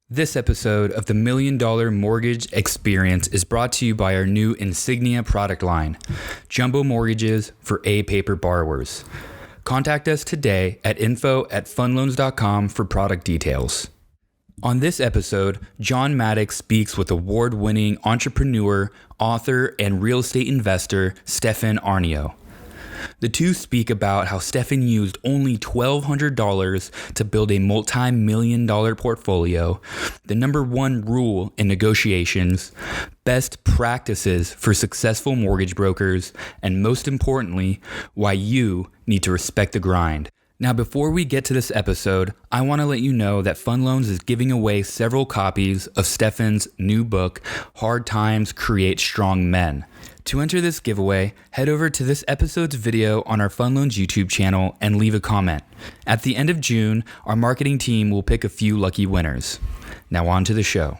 This episode of the $1 Million Mortgage Experience is brought to you by our new Insignia product line, Jumbo Mortgages for A-Paper borrowers. Contact us today at info@fundloans.com for product details. On this episode, Jon Maddux speaks with award-winning entrepreneur, author, and real estate investor Stefan Aarnio. The two speak about how Stefan used only $1,200 to build a multi-million-dollar portfolio, the number one rule in negotiations, best practices for successful mortgage brokers, and most importantly, why you need to respect the grind. Now, before we get to this episode, I want to let you know that FundLoans is giving away several copies of Stefan's new book, Hard Times Create Strong Men. To enter this giveaway, head over to this episode's video on our FundLoans YouTube channel and leave a comment. At the end of June, our marketing team will pick a few lucky winners. Now on to the show.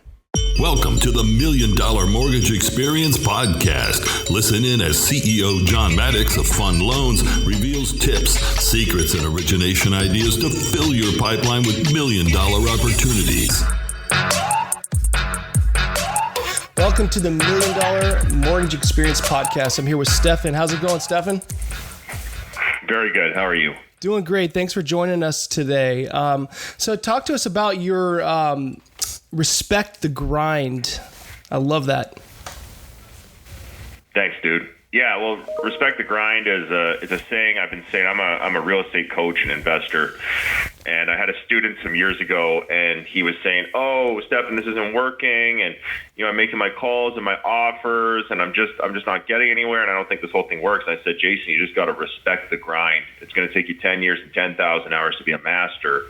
Welcome to the $1 Million Mortgage Experience podcast. Listen in as CEO Jon Maddux of FundLoans reveals tips, secrets, and origination ideas to fill your pipeline with $1 million opportunities. Welcome to the $1 Million Mortgage Experience podcast. I'm here with Stefan. How's it going, Stefan? Very good. How are you? Doing great. Thanks for joining us today. So talk to us about your respect the grind. I love that. Thanks, dude. Yeah, well, respect the grind is a saying I've been saying. I'm a real estate coach and investor, and I had a student some years ago, and he was saying, "Oh, Stefan, this isn't working, and I'm making my calls and my offers, and I'm just not getting anywhere, and I don't think this whole thing works." And I said, "Jason, you just got to respect the grind. It's going to take you 10 years and 10,000 hours to be a master,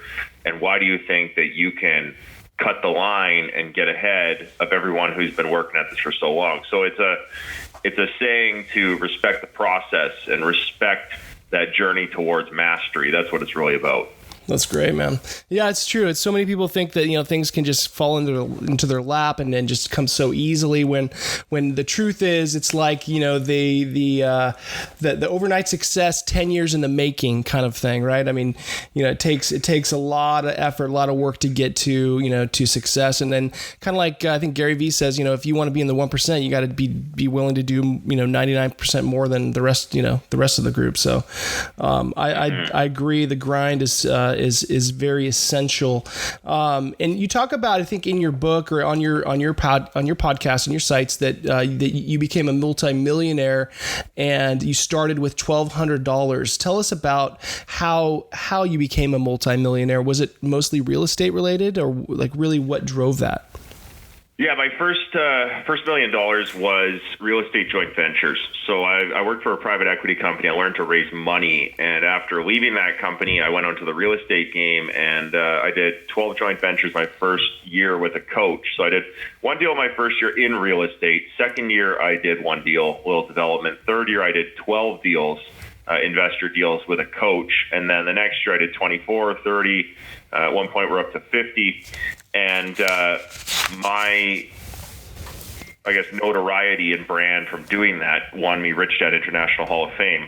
and why do you think that you can cut the line and get ahead of everyone who's been working at this for so long?" So it's a saying to respect the process and respect that journey towards mastery. That's what it's really about. That's great, man. Yeah, it's true. It's so many people think that things can just fall into their lap and then just come so easily. When the truth is, it's like the overnight success, 10 years in the making kind of thing, right? I mean, it takes a lot of effort, a lot of work to get to success, and then kind of like I think Gary Vee says, if you want to be in the 1%, you got to be willing to do 99% more than the rest of the group. So I agree. The grind is very essential. And you talk about, I think, in your book or on your podcast and your sites that you became a multimillionaire and you started with $1,200. Tell us about how you became a multimillionaire. Was it mostly real estate related, or like really what drove that? Yeah, my first $1 million was real estate joint ventures. So I worked for a private equity company. I learned to raise money, and after leaving that company, I went onto the real estate game, and I did 12 joint ventures my first year with a coach. So I did one deal my first year in real estate. Second year, I did one deal, little development. Third year, I did 12 deals, investor deals with a coach, and then the next year, I did 24, 30. At one point, we're up to 50. And my, I guess, notoriety and brand from doing that won me Rich Dad International Hall of Fame,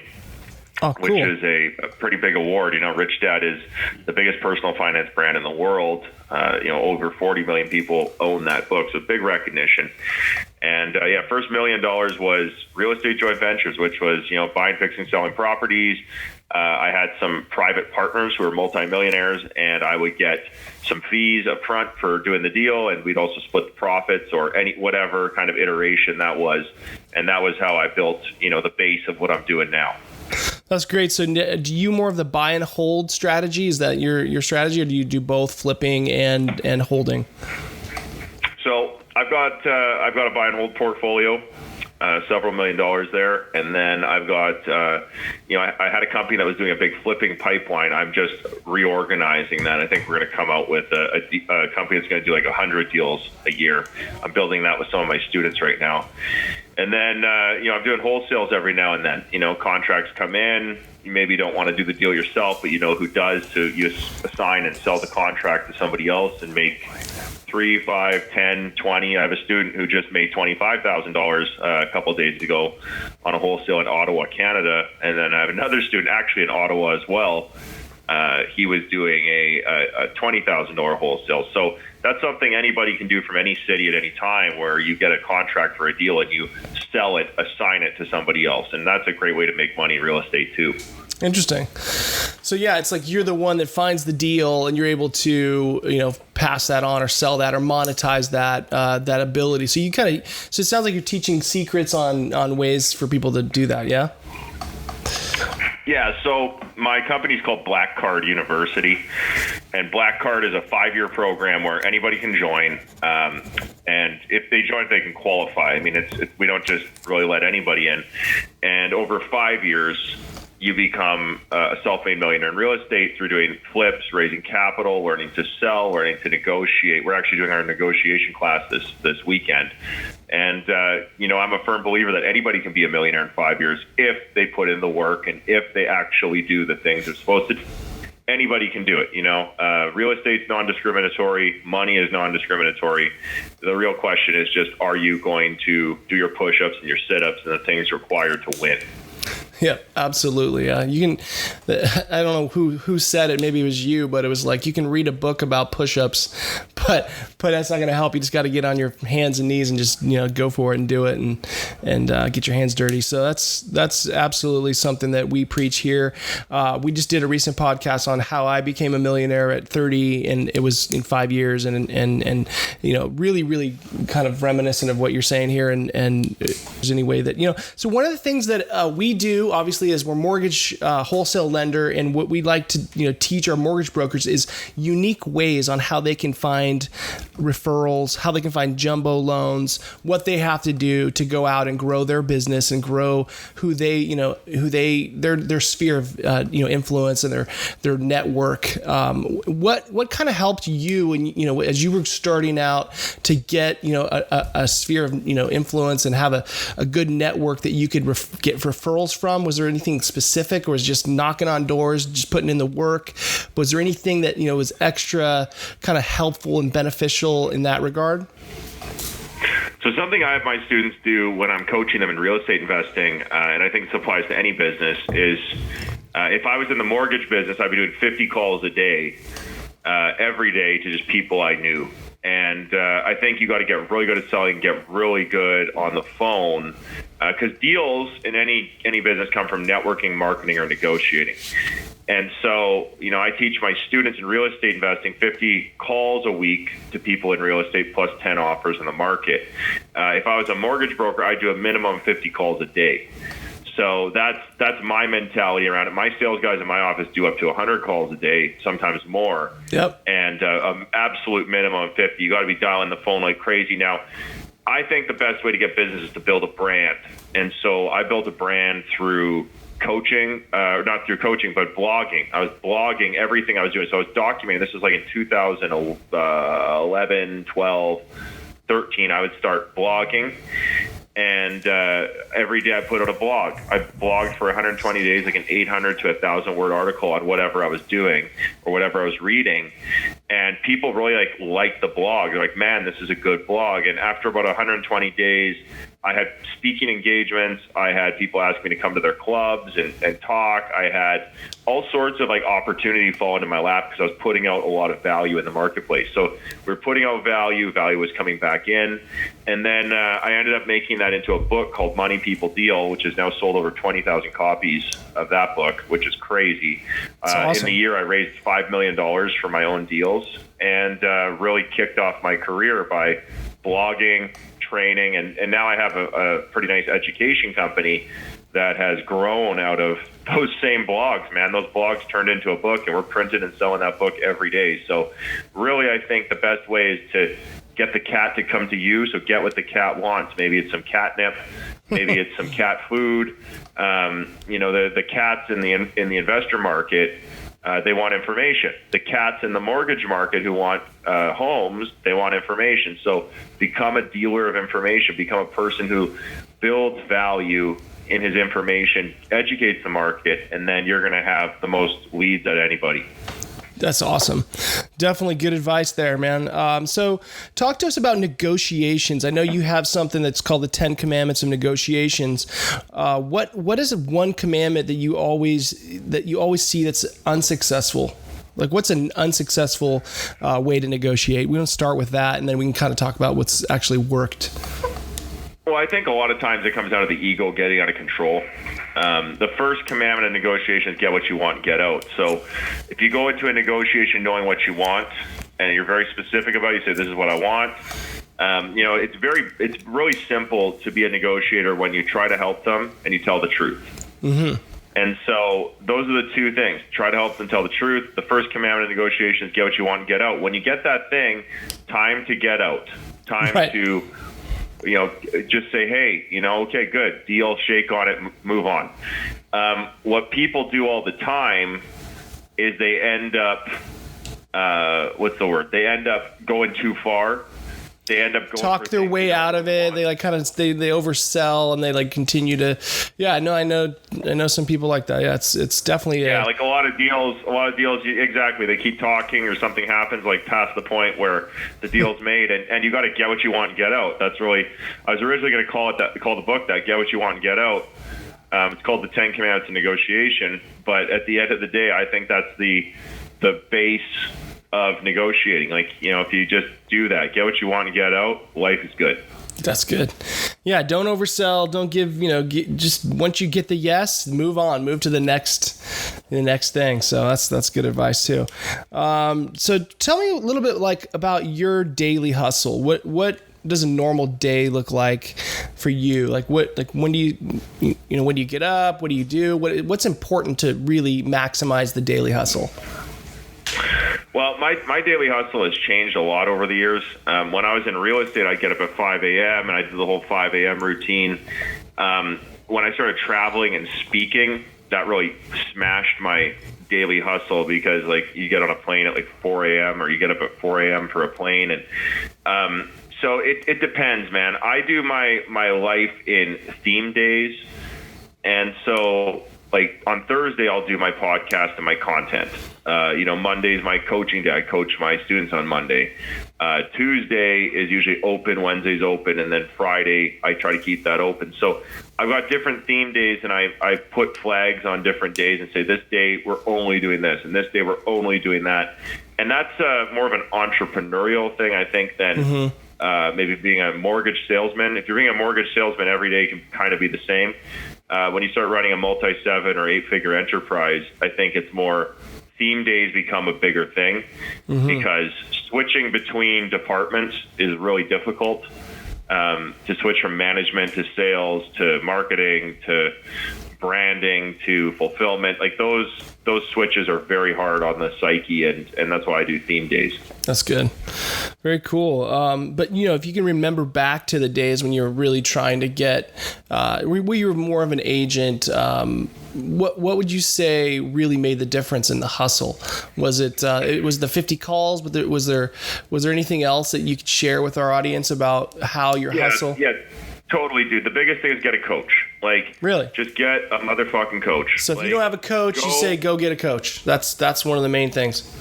cool. Which is a pretty big award. Rich Dad is the biggest personal finance brand in the world. Over 40 million people own that book, so big recognition. And first $1 million was real estate joint ventures, which was buying, fixing, selling properties. I had some private partners who were multimillionaires, and I would get some fees up front for doing the deal, and we'd also split the profits or whatever kind of iteration that was. And that was how I built, the base of what I'm doing now. That's great. So do you more of the buy and hold strategy? Is that your strategy, or do you do both flipping and holding? So I've got a buy and hold portfolio. Several $1 million there. And then I've got, I had a company that was doing a big flipping pipeline. I'm just reorganizing that. I think we're going to come out with a company that's going to do like 100 deals a year. I'm building that with some of my students right now. And then, I'm doing wholesales every now and then. Contracts come in. You maybe don't want to do the deal yourself, but who does. So you assign and sell the contract to somebody else and make 3, 5, 10, 20. I have a student who just made $25,000 a couple of days ago on a wholesale in Ottawa, Canada. And then I have another student actually in Ottawa as well he was doing a $20,000 wholesale. So that's something anybody can do from any city at any time, where you get a contract for a deal and you sell it, assign it to somebody else. And that's a great way to make money in real estate too. Interesting. So yeah, it's like you're the one that finds the deal and you're able to, pass that on or sell that or monetize that ability. So so it sounds like you're teaching secrets on ways for people to do that. Yeah. Yeah, so my company's called Black Card University, and Black Card is a 5-year program where anybody can join, and if they join, they can qualify. I mean, we don't just really let anybody in, and over 5 years, you become a self-made millionaire in real estate through doing flips, raising capital, learning to sell, learning to negotiate. We're actually doing our negotiation class this weekend. And, I'm a firm believer that anybody can be a millionaire in 5 years if they put in the work and if they actually do the things they're supposed to do. Anybody can do it, Real estate's non-discriminatory. Money is non-discriminatory. The real question is just, are you going to do your push-ups and your sit-ups and the things required to win? Yeah, absolutely. You can. I don't know who said it. Maybe it was you, but it was like you can read a book about push-ups, but that's not going to help. You just got to get on your hands and knees and just go for it and do it and get your hands dirty. So that's absolutely something that we preach here. We just did a recent podcast on how I became a millionaire at 30, and it was in 5 years, and really really kind of reminiscent of what you're saying here. And there's any way that So one of the things that we do, obviously, as we're mortgage wholesale lender, and what we like to teach our mortgage brokers is unique ways on how they can find referrals, how they can find jumbo loans, what they have to do to go out and grow their business and grow their sphere of influence and their network. What kind of helped you, and as you were starting out, to get a sphere of influence and have a good network that you could get referrals from? Was there anything specific, or was it just knocking on doors, just putting in the work? Was there anything that was extra kind of helpful and beneficial in that regard? So something I have my students do when I'm coaching them in real estate investing, and I think this applies to any business, is if I was in the mortgage business, I'd be doing 50 calls a day, every day, to just people I knew. And I think you got to get really good at selling, get really good on the phone, because deals in any business come from networking, marketing, or negotiating. And so, I teach my students in real estate investing 50 calls a week to people in real estate plus 10 offers in the market. If I was a mortgage broker, I'd do a minimum of 50 calls a day. So that's my mentality around it. My sales guys in my office do up to 100 calls a day, sometimes more. Yep. And an absolute minimum of 50. You got to be dialing the phone like crazy. Now, I think the best way to get business is to build a brand. And so I built a brand through coaching, not through coaching, but blogging. I was blogging everything I was doing. So I was documenting. This was like in 2011, 12, 13. I would start blogging. And every day I put out a blog. I blogged for 120 days, like an 800 to 1,000 word article on whatever I was doing or whatever I was reading. And people really liked the blog. They're like, man, this is a good blog. And after about 120 days, I had speaking engagements. I had people ask me to come to their clubs and talk. I had all sorts of opportunity fall into my lap because I was putting out a lot of value in the marketplace. So we were putting out value was coming back in. And then I ended up making that into a book called Money People Deal, which has now sold over 20,000 copies of that book, which is crazy. Awesome. In the year, I raised $5 million for my own deals and really kicked off my career by blogging, training, and now I have a pretty nice education company that has grown out of those same blogs, man. Those blogs turned into a book, and we're printing and selling that book every day. So really, I think the best way is to get the cat to come to you. So get what the cat wants. Maybe it's some catnip. Maybe it's some cat food. The cats in the investor market, they want information. The cats in the mortgage market who want homes, they want information. So become a dealer of information. Become a person who builds value in his information, educates the market, and then you're going to have the most leads out of anybody. That's awesome. Definitely good advice there, man. So talk to us about negotiations. I know you have something that's called the 10 Commandments of Negotiations. What is one commandment that you always see that's unsuccessful? Like, what's an unsuccessful way to negotiate? We don't start with that, and then we can kind of talk about what's actually worked. Well, I think a lot of times it comes out of the ego getting out of control. The first commandment of negotiation is get what you want, get out. So if you go into a negotiation knowing what you want and you're very specific about it, you say, this is what I want. It's really simple to be a negotiator when you try to help them and you tell the truth. Mm-hmm. And so those are the two things. Try to help them tell the truth. The first commandment of negotiation is get what you want, get out. When you get that thing, time to get out. Time right. to just say, hey, okay, good, deal, shake on it, move on. What people do all the time is they end up, They end up going too far. They end up going talk their way out of it. They they oversell and they continue to. Yeah, I know some people like that. Yeah, it's definitely like a lot of deals. Exactly. They keep talking or something happens past the point where the deal's made, and you got to get what you want and get out. That's really. I was originally going to call the book that, get what you want and get out. It's called the 10 Commandments of Negotiation, but at the end of the day, I think that's the base of negotiating. If you just do that, get what you want and get out, life is good. That's good. Yeah, don't oversell. Don't give, just once you get the yes, move on, move to the next thing. So that's good advice too. So tell me a little bit about your daily hustle. What does a normal day look like for you? When do you get up? What do you do? What's important to really maximize the daily hustle? Well, my daily hustle has changed a lot over the years. When I was in real estate, I'd get up at 5 a.m. and I did the whole 5 a.m. routine. When I started traveling and speaking, that really smashed my daily hustle because you get on a plane at 4 a.m. or you get up at 4 a.m. for a plane. And so it depends, man. I do my life in theme days. And so on Thursday, I'll do my podcast and my content. Monday's my coaching day. I coach my students on Monday. Tuesday is usually open. Wednesday's open. And then Friday, I try to keep that open. So I've got different theme days, and I put flags on different days and say, this day, we're only doing this. And this day, we're only doing that. And that's more of an entrepreneurial thing, I think, than maybe being a mortgage salesman. If you're being a mortgage salesman every day, it can kind of be the same. When you start running a multi-7 or 8-figure enterprise, I think it's more theme days become a bigger thing because switching between departments is really difficult. To switch from management to sales to marketing to branding to fulfillment, those switches are very hard on the psyche, and that's why I do theme days. That's good. Very cool. But if you can remember back to the days when you were really trying to get, where you were more of an agent, what would you say really made the difference in the hustle? Was it was the 50 calls, but was there anything else that you could share with our audience about how your hustle? Yeah. Totally, dude. The biggest thing is get a coach. Really? Just get a motherfucking coach. So if you don't have a coach, you say go get a coach. That's one of the main things.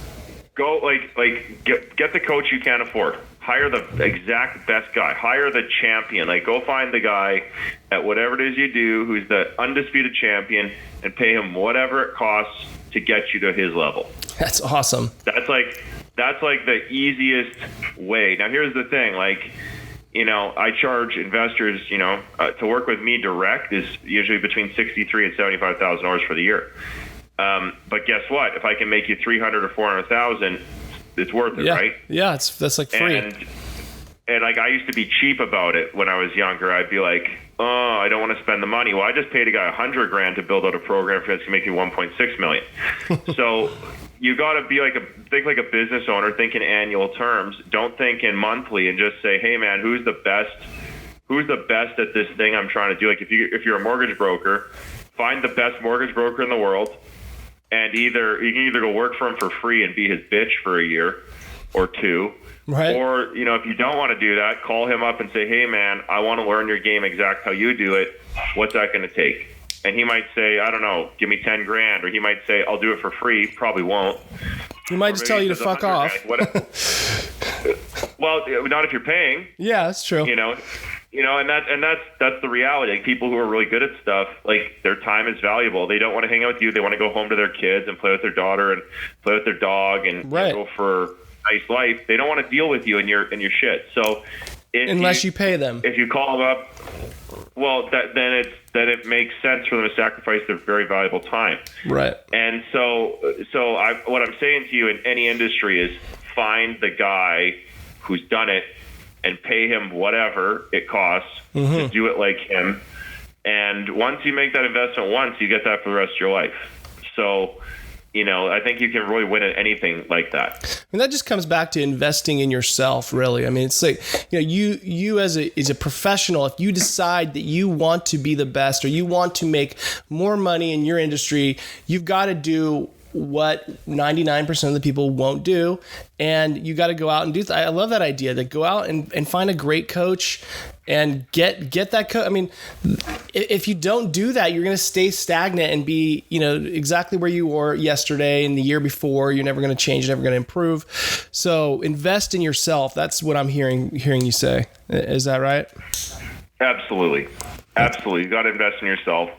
Go get the coach you can't afford. Hire the exact best guy. Hire the champion. Go find the guy at whatever it is you do who's the undisputed champion and pay him whatever it costs to get you to his level. That's awesome. That's the easiest way. Now here's the thing, I charge investors, to work with me direct is usually between $63,000 and $75,000 for the year. But guess what? If I can make you $300,000 or $400,000, it's worth it, right? Yeah, that's free. And I used to be cheap about it when I was younger. I'd be like, oh, I don't want to spend the money. Well, I just paid a guy $100,000 to build out a program that's going to make you $1.6 million. So you got to think like a business owner, think in annual terms. Don't think in monthly, and just say, hey man, who's the best at this thing I'm trying to do? If you're a mortgage broker, find the best mortgage broker in the world, and you can either go work for him for free and be his bitch for a year or two. Right. Or, if you don't want to do that, call him up and say, hey man, I want to learn your game exact how you do it. What's that going to take? And he might say, I don't know, give me $10,000. Or he might say, I'll do it for free. Probably won't. He might just tell you to fuck off. Well, not if you're paying. Yeah, that's true. And that's the reality. Like, people who are really good at stuff, like, their time is valuable. They don't want to hang out with you. They want to go home to their kids and play with their daughter and play with their dog and go for a nice life. They don't want to deal with you and your shit. So unless you pay them. If you call them up, well, then it makes sense for them to sacrifice their very valuable time. Right. And so what I'm saying to you in any industry is find the guy who's done it and pay him whatever it costs to do it like him. And once you make that investment once, you get that for the rest of your life. So, I think you can really win at anything like that. And that just comes back to investing in yourself, really. I mean, it's like, you as a professional, if you decide that you want to be the best or you want to make more money in your industry, you've got to do what 99% of the people won't do. And you got to go out and do I love that idea, that go out and find a great coach and get that coach. I mean, if you don't do that, you're going to stay stagnant and be, exactly where you were yesterday and the year before. You're never going to change, you're never going to improve. So invest in yourself. That's what I'm hearing you say. Is that right? Absolutely. You got to invest in yourself.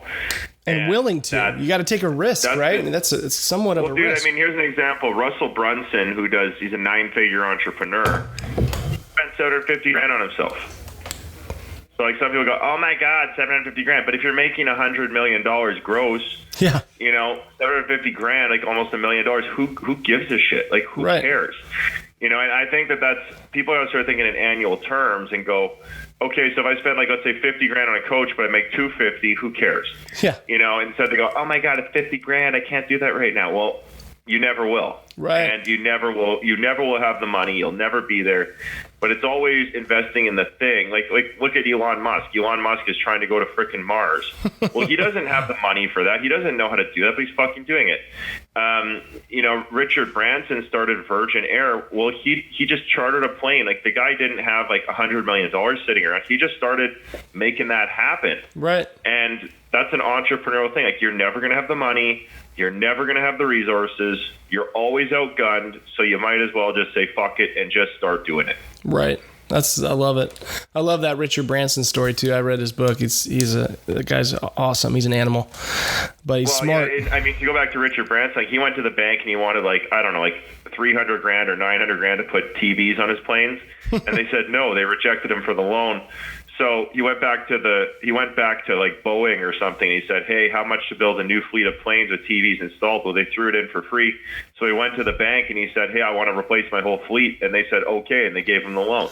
And willing to. You got to take a risk, right? I mean, it's somewhat of a risk. I mean, here's an example. Russell Brunson, he's a 9-figure entrepreneur, spent $750,000 on himself. So, like, some people go, oh my God, $750,000. But if you're making $100 million gross, $750,000, like almost $1 million, who gives a shit? Like, who cares? And I think that's, people are start thinking in annual terms and go, okay, so if I spend, like, let's say $50,000 on a coach, but I make $250,000, who cares? Yeah. Instead they go, oh my God, it's $50,000, I can't do that right now. Well, you never will. Right. And you never will have the money. You'll never be there. But it's always investing in the thing. Like look at Elon Musk. Elon Musk is trying to go to frickin' Mars. Well, he doesn't have the money for that. He doesn't know how to do that, but he's fucking doing it. Richard Branson started Virgin Air. Well, he just chartered a plane. Like, the guy didn't have like $100 million sitting around. He just started making that happen. Right. And that's an entrepreneurial thing. Like, you're never going to have the money. You're never going to have the resources. You're always outgunned. So you might as well just say, fuck it, and just start doing it. Right. I love it. I love that Richard Branson story too. I read his book. The guy's awesome. He's an animal, but he's smart. Yeah, to go back to Richard Branson, he went to the bank and he wanted $300,000 or $900,000 to put TVs on his planes. And they said no, they rejected him for the loan. So he went back to like Boeing or something. And he said, hey, how much to build a new fleet of planes with TVs installed? Well, they threw it in for free. So he went to the bank and he said, hey, I want to replace my whole fleet. And they said, okay. And they gave him the loan.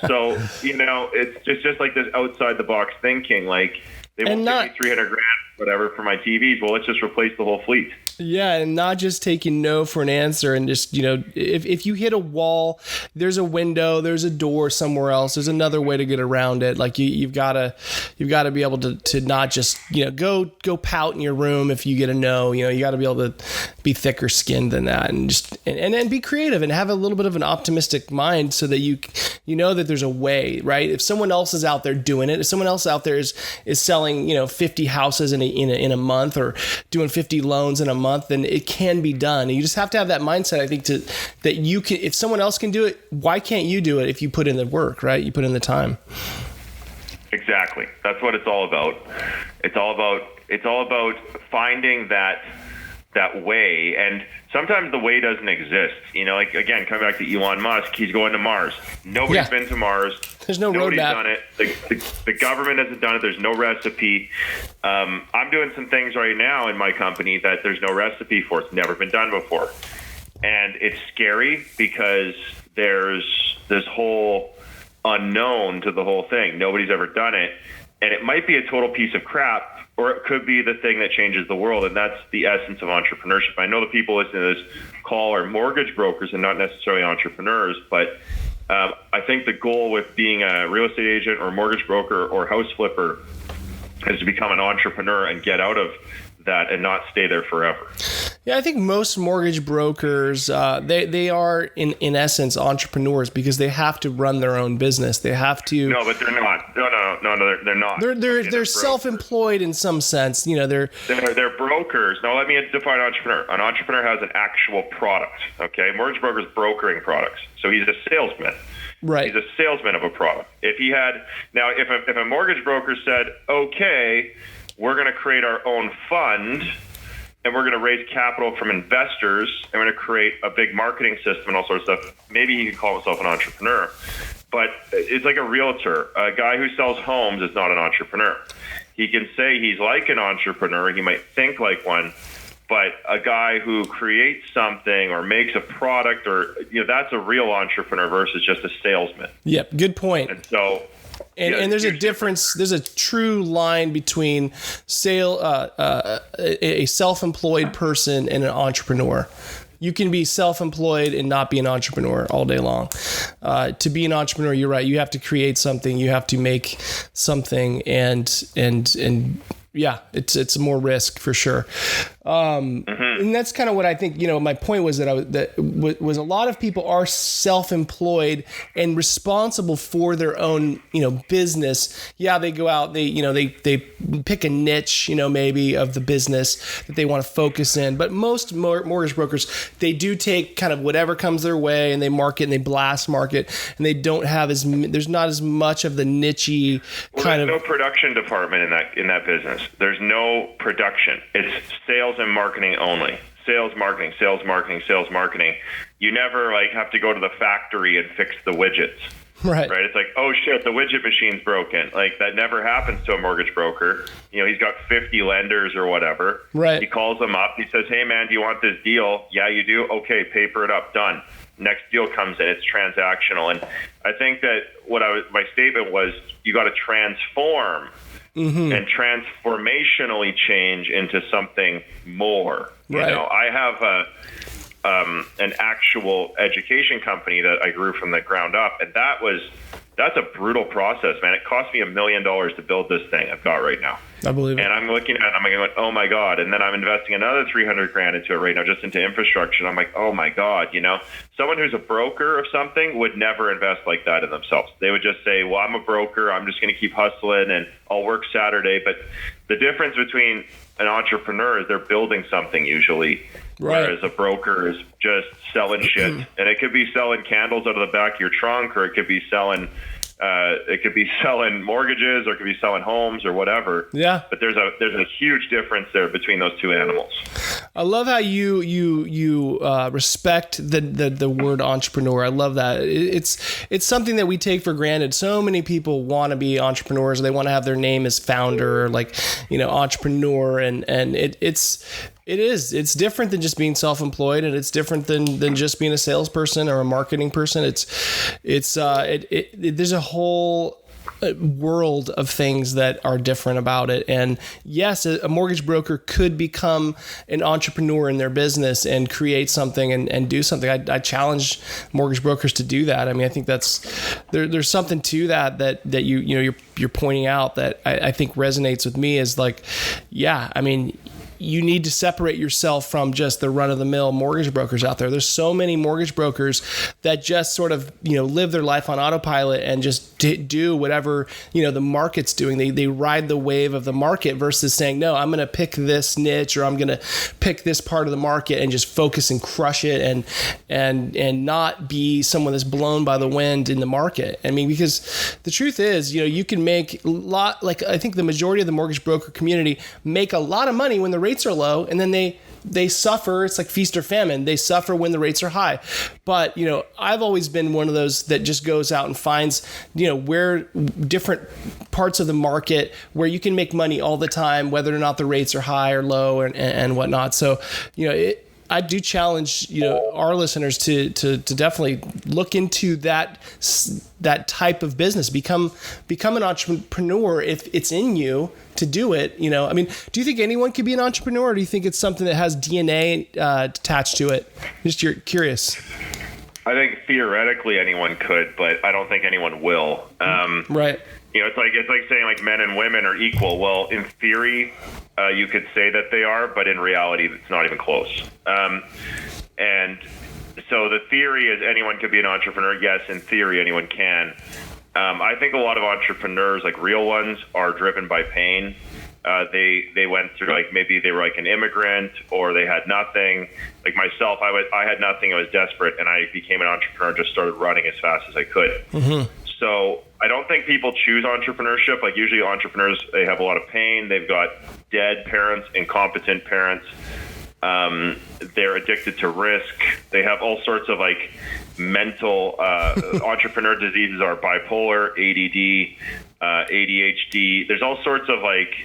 So, it's just like this outside the box thinking, like, they won't give me $300,000, whatever, for my TVs. Well, let's just replace the whole fleet. Yeah, and not just taking no for an answer, and just, if you hit a wall, there's a window, there's a door somewhere else, there's another way to get around it. Like, you've got to be able to not just, go pout in your room if you get a no. You got to be able to be thicker skinned than that, and just and be creative and have a little bit of an optimistic mind so that you know that there's a way, right? If someone else is out there doing it, if someone else out there is selling 50 houses in a month, or doing 50 loans in a month, then it can be done. And you just have to have that mindset, I think, that you can. If someone else can do it, why can't you do it if you put in the work, right? You put in the time. Exactly. That's what it's all about. It's all about finding that way. And sometimes the way doesn't exist. Like, again, coming back to Elon Musk, he's going to Mars. Nobody's been to Mars. There's no Nobody's roadmap. Done it. The government hasn't done it. There's no recipe. I'm doing some things right now in my company that there's no recipe for. It's never been done before. And it's scary because there's this whole unknown to the whole thing. Nobody's ever done it. And it might be a total piece of crap, or it could be the thing that changes the world, and that's the essence of entrepreneurship. I know the people listening to this call are mortgage brokers and not necessarily entrepreneurs, but I think the goal with being a real estate agent or mortgage broker or house flipper is to become an entrepreneur and get out of that and not stay there forever. Yeah, I think most mortgage brokers, they are in essence entrepreneurs because they have to run their own business. They have to. No, but they're not. No, they're not. They're self-employed in some sense. They're brokers. Now, let me define entrepreneur. An entrepreneur has an actual product. Okay, mortgage broker's brokering products, so he's a salesman. Right. He's a salesman of a product. If a mortgage broker said, okay, we're going to create our own fund and we're going to raise capital from investors and we're going to create a big marketing system and all sorts of stuff, maybe he could call himself an entrepreneur. But it's like a realtor. A guy who sells homes is not an entrepreneur. He can say he's like an entrepreneur. He might think like one. But a guy who creates something or makes a product or, that's a real entrepreneur versus just a salesman. Yep, good point. And so... And there's a difference. There's a true line between a self-employed person and an entrepreneur. You can be self-employed and not be an entrepreneur all day long. To be an entrepreneur, you're right. You have to create something. You have to make something, and yeah, it's more risk for sure. And that's kind of what I think, my point was that was a lot of people are self-employed and responsible for their own, business. Yeah, they go out, they pick a niche, maybe of the business that they want to focus in. But most mortgage brokers, they do take kind of whatever comes their way and they market and they blast market, and they don't have there's not as much of the niche-y kind of. There's no production department in that business. There's no production. It's sales and marketing only. Sales, marketing, sales, marketing, sales, marketing. You never have to go to the factory and fix the widgets. Right. It's like, oh shit, the widget machine's broken. That never happens to a mortgage broker. He's got 50 lenders or whatever. Right. He calls them up. He says, hey man, do you want this deal? Yeah, you do? Okay, paper it up. Done. Next deal comes in. It's transactional. And I think that my statement was, you got to transform and transformationally change into something more. Right. I have an actual education company that I grew from the ground up, and that's a brutal process, man. It cost me $1 million to build this thing I've got right now. I believe it. And I'm looking at it, I'm going, oh my God. And then I'm investing another $300,000 into it right now, just into infrastructure. And I'm like, oh my God, someone who's a broker of something would never invest like that in themselves. They would just say, well, I'm a broker. I'm just going to keep hustling and I'll work Saturday. But the difference between an entrepreneur is they're building something usually. Right. Whereas a broker is just selling shit. And it could be selling candles out of the back of your trunk, or it could be selling mortgages, or it could be selling homes or whatever. Yeah. But there's a huge difference there between those two animals. I love how you respect the word entrepreneur. I love that. It's something that we take for granted. So many people want to be entrepreneurs. They want to have their name as founder, entrepreneur, and it's different than just being self-employed, and it's different than just being a salesperson or a marketing person. There's a whole world of things that are different about it. And yes, a mortgage broker could become an entrepreneur in their business and create something and do something. I challenge mortgage brokers to do that. I mean, I think there's something to that you're pointing out that I think resonates with me is you need to separate yourself from just the run-of-the-mill mortgage brokers out there. There's so many mortgage brokers that just sort of, live their life on autopilot and just do whatever, the market's doing. They ride the wave of the market versus saying, no, I'm going to pick this niche, or I'm going to pick this part of the market and just focus and crush it and not be someone that's blown by the wind in the market. I mean, because the truth is, you can make a lot, I think the majority of the mortgage broker community make a lot of money when the rates are low, and then they suffer. It's like feast or famine. They suffer when the rates are high. But, I've always been one of those that just goes out and finds, where different parts of the market where you can make money all the time, whether or not the rates are high or low and whatnot. So, I do challenge, our listeners to definitely look into that type of business, become an entrepreneur if it's in you to do it. I mean, do you think anyone could be an entrepreneur, or do you think it's something that has DNA attached to it? Just curious. I think theoretically anyone could, but I don't think anyone will. Right. It's like saying like men and women are equal. Well, in theory, you could say that they are, but in reality, it's not even close. And so the theory is anyone could be an entrepreneur. Yes, in theory, anyone can. I think a lot of entrepreneurs, like real ones, are driven by pain. They went through, like, maybe they were like an immigrant or they had nothing. Like myself, I had nothing. I was desperate, and I became an entrepreneur and just started running as fast as I could. Mm-hmm. So I don't think people choose entrepreneurship. Like usually entrepreneurs, they have a lot of pain. They've got dead parents, incompetent parents. They're addicted to risk. They have all sorts of like mental entrepreneur diseases are bipolar, ADD, ADHD. There's all sorts of like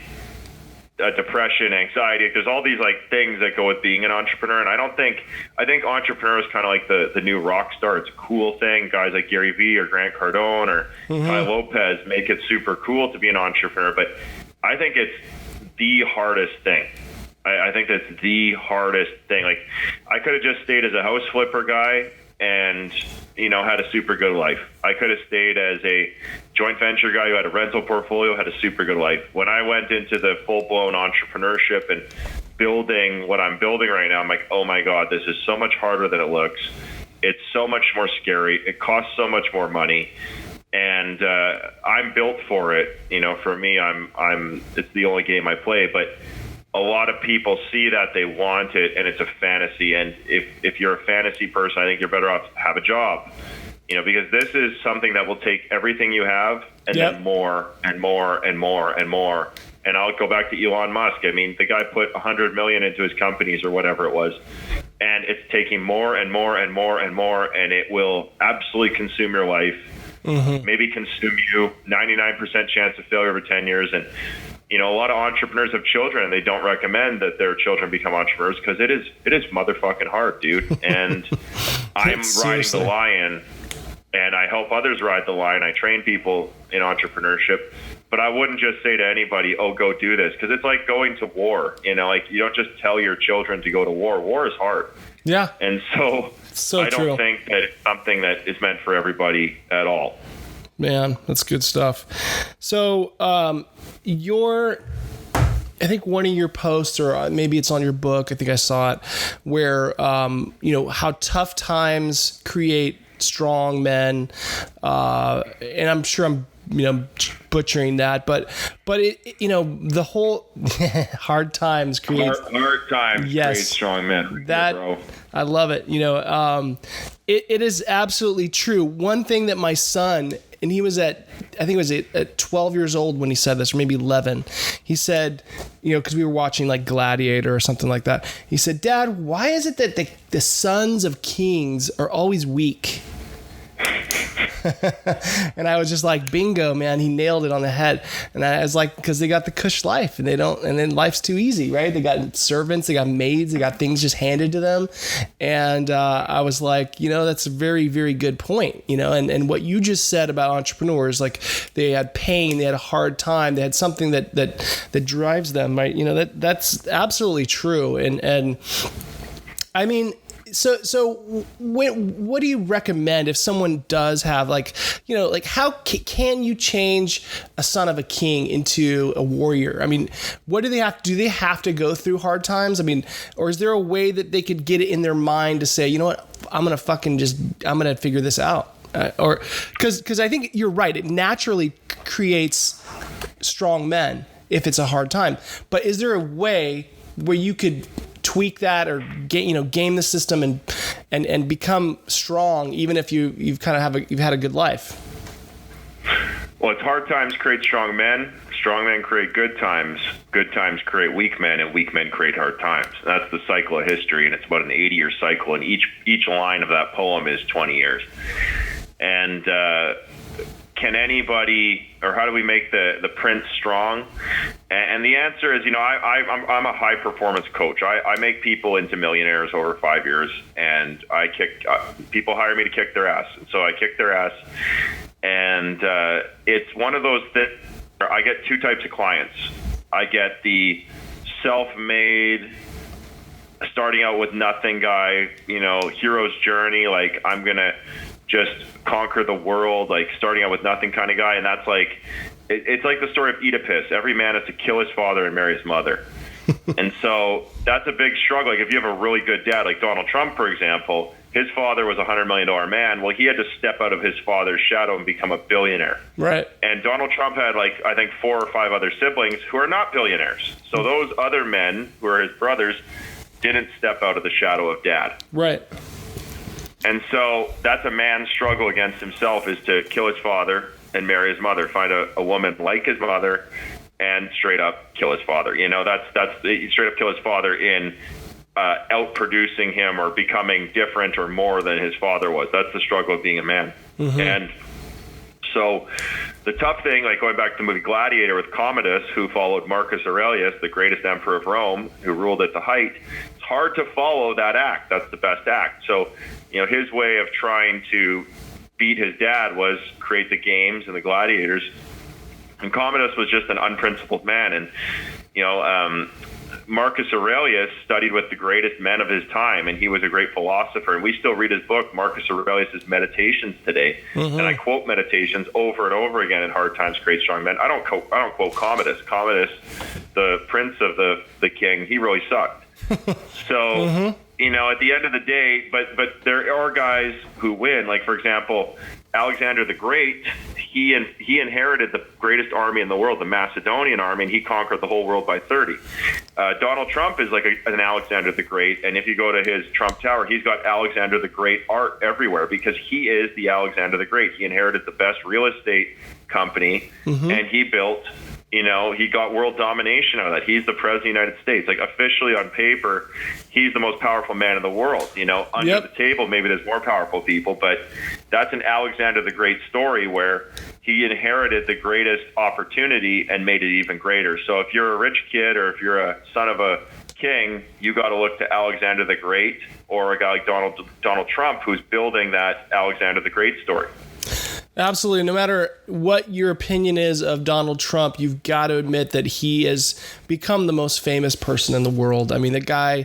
depression, anxiety. There's all these like things that go with being an entrepreneur. And I think entrepreneur is kind of like the new rock star. It's a cool thing. Guys like Gary Vee or Grant Cardone or Ty Lopez make it super cool to be an entrepreneur. But I think it's the hardest thing. I think that's the hardest thing. Like I could have just stayed as a house flipper guy and, had a super good life. I could have stayed as a joint venture guy who had a rental portfolio, had a super good life. When I went into the full-blown entrepreneurship and building what I'm building right now, I'm like, oh my God, this is so much harder than it looks. It's so much more scary. It costs so much more money. And I'm built for it. For me, it's the only game I play, but a lot of people see that, they want it, and it's a fantasy. And if you're a fantasy person, I think you're better off to have a job, because this is something that will take everything you have and then more and more and more and more. And I'll go back to Elon Musk. I mean, the guy put 100 million into his companies or whatever it was, and it's taking more and more and more and more, and it will absolutely consume your life. Mm-hmm. Maybe consume you. 99% chance of failure over 10 years. And a lot of entrepreneurs have children, and they don't recommend that their children become entrepreneurs because it is motherfucking hard, dude. And I'm riding the lion, and I help others ride the lion. I train people in entrepreneurship, but I wouldn't just say to anybody, "Oh, go do this," because it's like going to war. Like you don't just tell your children to go to war. War is hard. Yeah, and so I don't think that it's something that is meant for everybody at all. Man, that's good stuff. So, I think one of your posts, or maybe it's on your book, I think I saw it, where, how tough times create strong men. And I'm sure I'm, butchering that, but it, the whole hard times create create strong men. That, I love it. It is absolutely true. One thing that my son, and he was at 12 years old when he said this, or maybe 11. He said, because we were watching like Gladiator or something like that. He said, "Dad, why is it that the sons of kings are always weak?" And I was just like, bingo, man, he nailed it on the head. And I was like, because they got the cush life, and then life's too easy, right? They got servants, they got maids, they got things just handed to them. And I was like, that's a very, very good point, and what you just said about entrepreneurs, like they had pain, they had a hard time, they had something that drives them, right? That's absolutely true. And I mean, So what do you recommend if someone does have how can you change a son of a king into a warrior? I mean, what do they have to do? They have to go through hard times? I mean, or is there a way that they could get it in their mind to say, I'm going to figure this out? Or because I think you're right. It naturally creates strong men if it's a hard time. But is there a way where you could tweak that or game the system and become strong even if you've had a good life? Well, it's hard times create strong men create good times create weak men, and weak men create hard times. That's the cycle of history, and it's about an 80-year cycle, and each line of that poem is 20 years. And can anybody, or how do we make the prince strong? And the answer is, I'm a high performance coach. I make people into millionaires over 5 years, and people hire me to kick their ass. And so I kick their ass. And it's one of those that I get two types of clients. I get the self-made starting out with nothing guy, hero's journey, like I'm going to just conquer the world, like starting out with nothing kind of guy. And that's like, it's like the story of Oedipus. Every man has to kill his father and marry his mother. And so that's a big struggle. Like if you have a really good dad, like Donald Trump, for example, his father was a $100 million man. Well, he had to step out of his father's shadow and become a billionaire. Right. And Donald Trump had I think 4 or 5 other siblings who are not billionaires. So those other men who are his brothers didn't step out of the shadow of dad. Right. And so that's a man's struggle against himself, is to kill his father and marry his mother, find a woman like his mother and straight up kill his father. That's straight up kill his father in outproducing him or becoming different or more than his father was. That's the struggle of being a man. Mm-hmm. And so the tough thing, like going back to the movie Gladiator with Commodus, who followed Marcus Aurelius, the greatest emperor of Rome, who ruled at the height, it's hard to follow that act. That's the best act. So, his way of trying to beat his dad was create the games and the gladiators. And Commodus was just an unprincipled man. And, Marcus Aurelius studied with the greatest men of his time, and he was a great philosopher. And we still read his book, Marcus Aurelius' Meditations, today. Mm-hmm. And I quote Meditations over and over again in Hard Times Create Strong Men. I don't quote Commodus. Commodus, the prince of the king, he really sucked. So, mm-hmm. At the end of the day, but there are guys who win. Like, for example, Alexander the Great, he inherited the greatest army in the world, the Macedonian army, and he conquered the whole world by 30. Donald Trump is like an Alexander the Great, and if you go to his Trump Tower, he's got Alexander the Great art everywhere because he is the Alexander the Great. He inherited the best real estate company, mm-hmm. and he built, he got world domination out of that. He's the president of the United States. Like, officially on paper, he's the most powerful man in the world. Under the table, maybe there's more powerful people, but that's an Alexander the Great story where he inherited the greatest opportunity and made it even greater. So if you're a rich kid or if you're a son of a king, you got to look to Alexander the Great or a guy like Donald Trump, who's building that Alexander the Great story. Absolutely. No matter what your opinion is of Donald Trump, you've got to admit that he has become the most famous person in the world. I mean, the guy,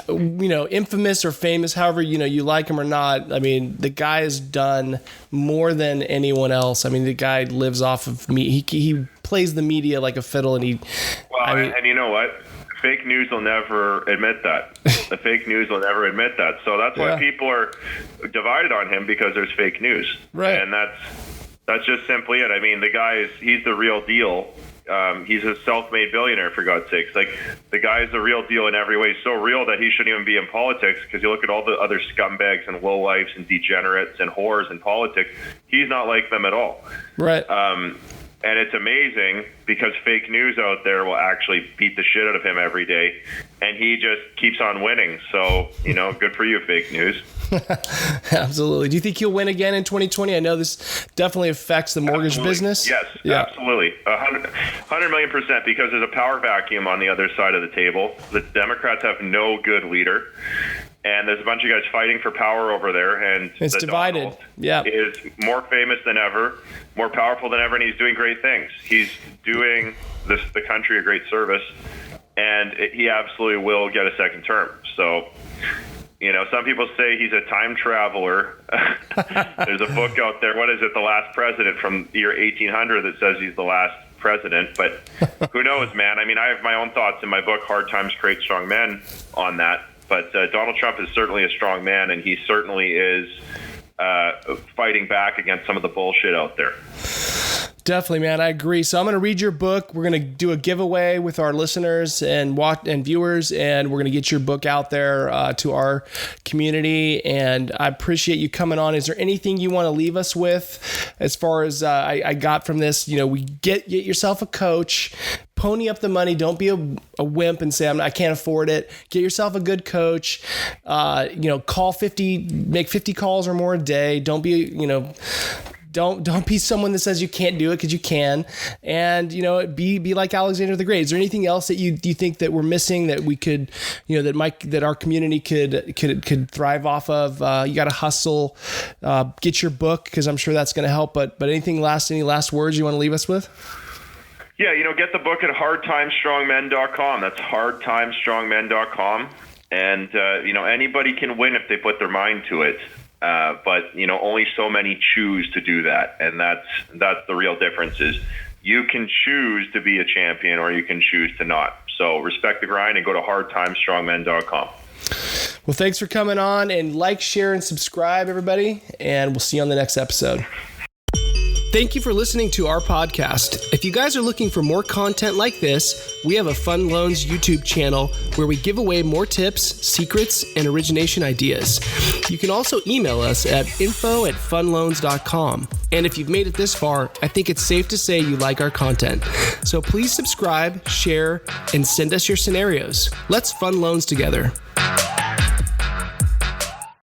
infamous or famous, however, you like him or not. I mean, the guy has done more than anyone else. I mean, the guy lives off of me. He plays the media like a fiddle, and and you know what? Fake news will never admit that. The fake news will never admit that. So that's why people are divided on him, because there's fake news. Right. And that's just simply it. I mean, the guy he's the real deal. He's a self-made billionaire, for God's sakes. Like, the guy is the real deal in every way. So real that he shouldn't even be in politics, because you look at all the other scumbags and lowlifes and degenerates and whores in politics. He's not like them at all. Right. And it's amazing because fake news out there will actually beat the shit out of him every day. And he just keeps on winning. So, good for you, fake news. Absolutely. Do you think he'll win again in 2020? I know this definitely affects the mortgage business. Yes, absolutely. 100 million%, because there's a power vacuum on the other side of the table. The Democrats have no good leader. And there's a bunch of guys fighting for power over there, and it's divided. Is more famous than ever, more powerful than ever, and he's doing great things. He's doing the country a great service, and he absolutely will get a second term. So, some people say he's a time traveler. There's a book out there. What is it? The Last President, from the year 1800, that says he's the last president. But who knows, man? I mean, I have my own thoughts in my book, Hard Times Create Strong Men, on that. But Donald Trump is certainly a strong man, and he certainly is fighting back against some of the bullshit out there. Definitely, man. I agree. So I'm going to read your book. We're going to do a giveaway with our listeners and viewers, and we're going to get your book out there to our community. And I appreciate you coming on. Is there anything you want to leave us with as far as I got from this? We get yourself a coach. Pony up the money. Don't be a wimp and say, I can't afford it. Get yourself a good coach. Call 50, make 50 calls or more a day. Don't be, Don't be someone that says you can't do it, because you can. And, be like Alexander the Great. Is there anything else that you think that we're missing that we could, that our community could thrive off of? You got to hustle, get your book, because I'm sure that's going to help. But any last words you want to leave us with? Yeah, get the book at hardtimestrongmen.com. That's hardtimestrongmen.com. And, anybody can win if they put their mind to it. But only so many choose to do that. And that's the real difference is you can choose to be a champion or you can choose to not. So respect the grind and go to hardtimestrongmen.com. Well, thanks for coming on, and like, share, and subscribe, everybody. And we'll see you on the next episode. Thank you for listening to our podcast. If you guys are looking for more content like this, we have a FundLoans YouTube channel where we give away more tips, secrets, and origination ideas. You can also email us at info@fundloans.com. And if you've made it this far, I think it's safe to say you like our content. So please subscribe, share, and send us your scenarios. Let's fund loans together.